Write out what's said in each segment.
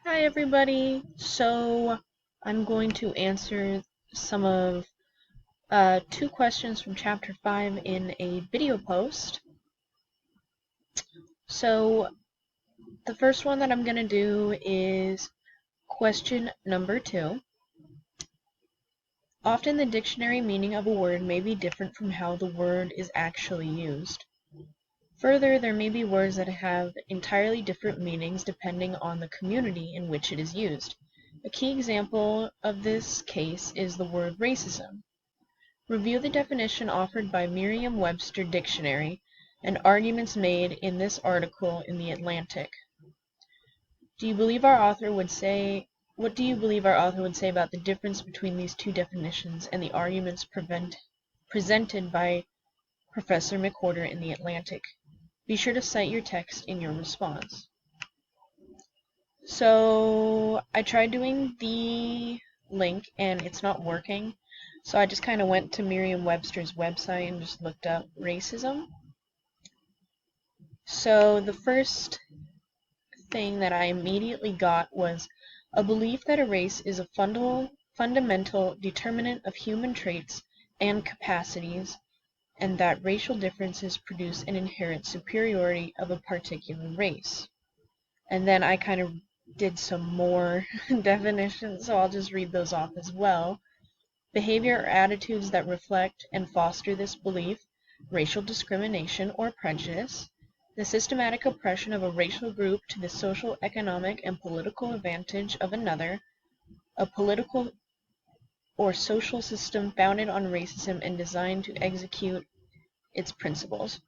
Hi everybody. So I'm going to answer some of two questions from chapter 5 in a video post. So the first one that I'm going to do is question number 2. Often the dictionary meaning of a word may be different from how the word is actually used. Further, there may be words that have entirely different meanings depending on the community in which it is used. A key example of this case is the word racism. Review the definition offered by Merriam-Webster Dictionary and arguments made in this article in The Atlantic. What do you believe our author would say about the difference between these two definitions and the arguments presented by Professor McWhorter in The Atlantic? Be sure to cite your text in your response. So I tried doing the link and it's not working. So I just kind of went to Merriam-Webster's website and just looked up racism. So the first thing that I immediately got was a belief that a race is a fundamental determinant of human traits and capacities, and that racial differences produce an inherent superiority of a particular race. And then I kind of did some more definitions, so I'll just read those off as well. Behavior or attitudes that reflect and foster this belief, racial discrimination or prejudice, the systematic oppression of a racial group to the social, economic, and political advantage of another, a political or social system founded on racism and designed to execute its principles.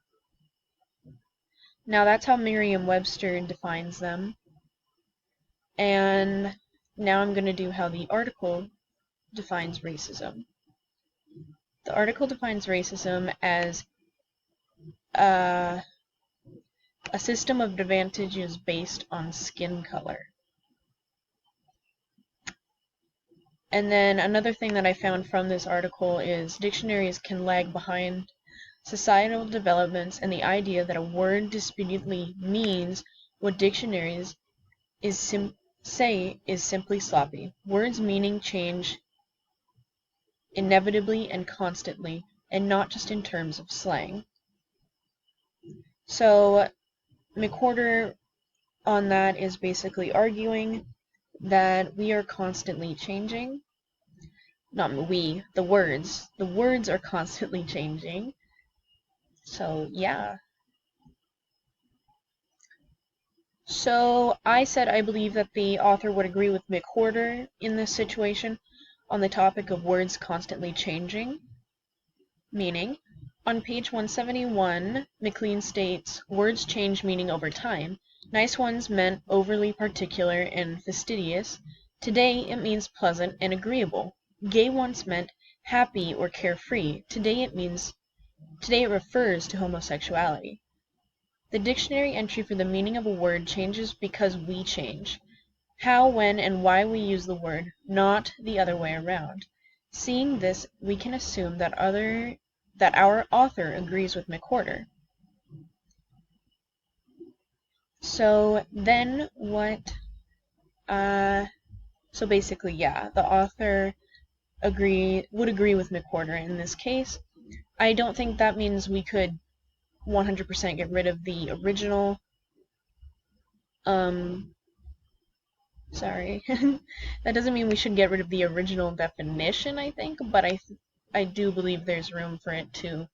Now that's how Merriam-Webster defines them. And now I'm going to do how the article defines racism. The article defines racism as a system of advantages based on skin color. And then another thing that I found from this article is dictionaries can lag behind societal developments, and the idea that a word disputedly means what dictionaries say is simply sloppy. Words' meaning change inevitably and constantly, and not just in terms of slang. So McWhorter on that is basically arguing that we are constantly changing. Not we, the words. The words are constantly changing. So yeah. So I said I believe that the author would agree with McWhorter in this situation on the topic of words constantly changing. Meaning, on page 171, McLean states, words change meaning over time. Nice ones meant overly particular and fastidious. Today it means pleasant and agreeable. Gay once meant happy or carefree. Today it refers to homosexuality. The dictionary entry for the meaning of a word changes because we change. How, when, and why we use the word, not the other way around. Seeing this, we can assume that our author agrees with McWhorter. So then so basically, yeah, the author would agree with McWhorter in this case. I don't think that means we could 100% get rid of the original, sorry, that doesn't mean we should get rid of the original definition, I think, but I do believe there's room for it to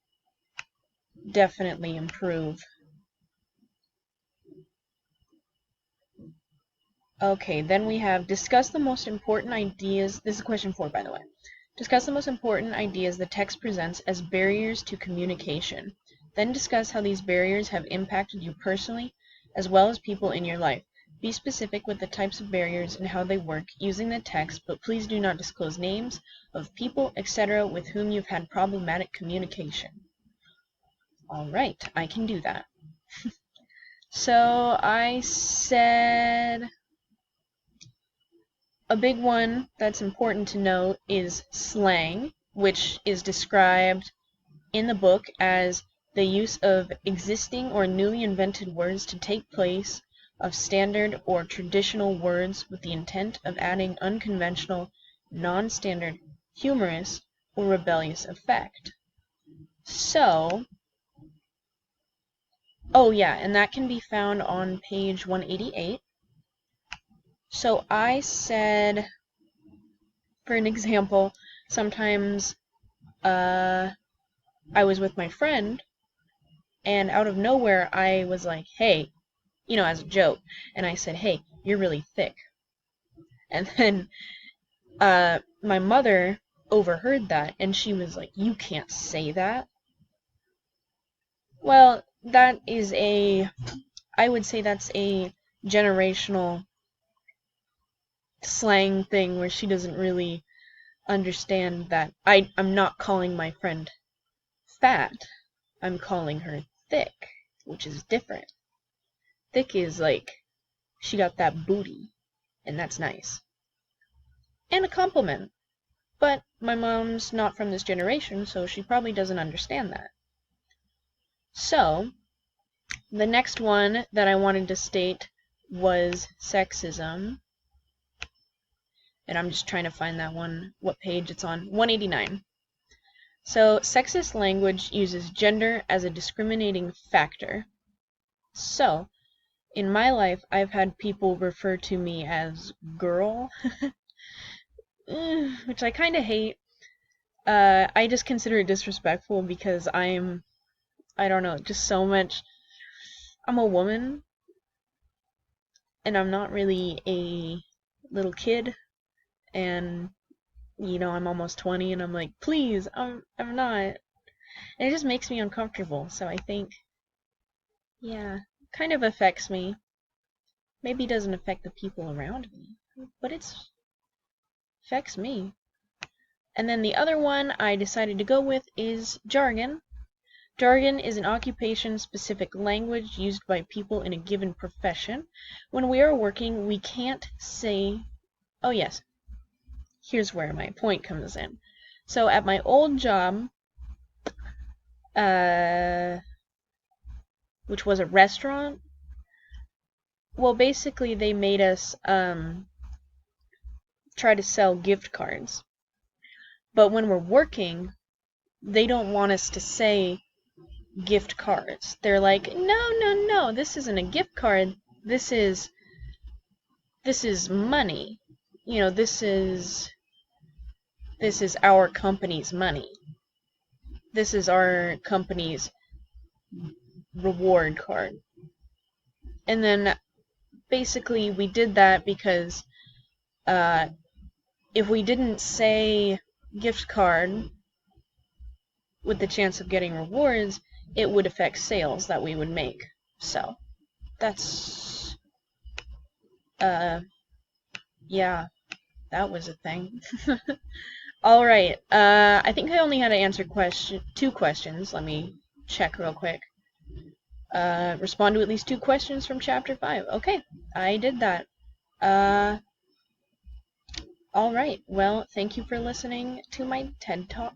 definitely improve. Okay, then we have discuss the most important ideas. This is question 4, by the way. Discuss the most important ideas the text presents as barriers to communication. Then discuss how these barriers have impacted you personally, as well as people in your life. Be specific with the types of barriers and how they work using the text, but please do not disclose names of people, etc., with whom you've had problematic communication. Alright, I can do that. So I said a big one that's important to note is slang, which is described in the book as the use of existing or newly invented words to take place of standard or traditional words with the intent of adding unconventional, non-standard, humorous, or rebellious effect. So, oh yeah, and that can be found on page 188. So I said, for an example, sometimes I was with my friend, and out of nowhere I was like, hey, as a joke, and I said, hey, you're really thick. And then my mother overheard that, and she was like, you can't say that. Well, I would say that's a generational slang thing where she doesn't really understand that I'm not calling my friend fat. I'm calling her thick, which is different. Thick is like, she got that booty, and that's nice. And a compliment. But my mom's not from this generation, so she probably doesn't understand that. So, the next one that I wanted to state was sexism. And I'm just trying to find that one, what page it's on. 189. So, sexist language uses gender as a discriminating factor. So, in my life, I've had people refer to me as girl, which I kind of hate. I just consider it disrespectful because I don't know, just so much. I'm a woman, and I'm not really a little kid, and I'm almost 20, and I'm like, please, I'm not. And it just makes me uncomfortable, so I think, yeah, kind of affects me. Maybe it doesn't affect the people around me, but it affects me. And then the other one I decided to go with is jargon. Jargon is an occupation-specific language used by people in a given profession. When we are working, we can't say, oh yes, here's where my point comes in. So at my old job, which was a restaurant, well, basically they made us try to sell gift cards. But when we're working, they don't want us to say gift cards. They're like, no, this isn't a gift card. This is money. This is our company's money. This is our company's reward card. And then basically we did that because if we didn't say gift card with the chance of getting rewards, it would affect sales that we would make. So that's yeah, that was a thing. Alright, I think I only had to answer two questions. Let me check real quick. Respond to at least 2 questions from chapter 5. Okay, I did that. Alright, well, thank you for listening to my TED Talk.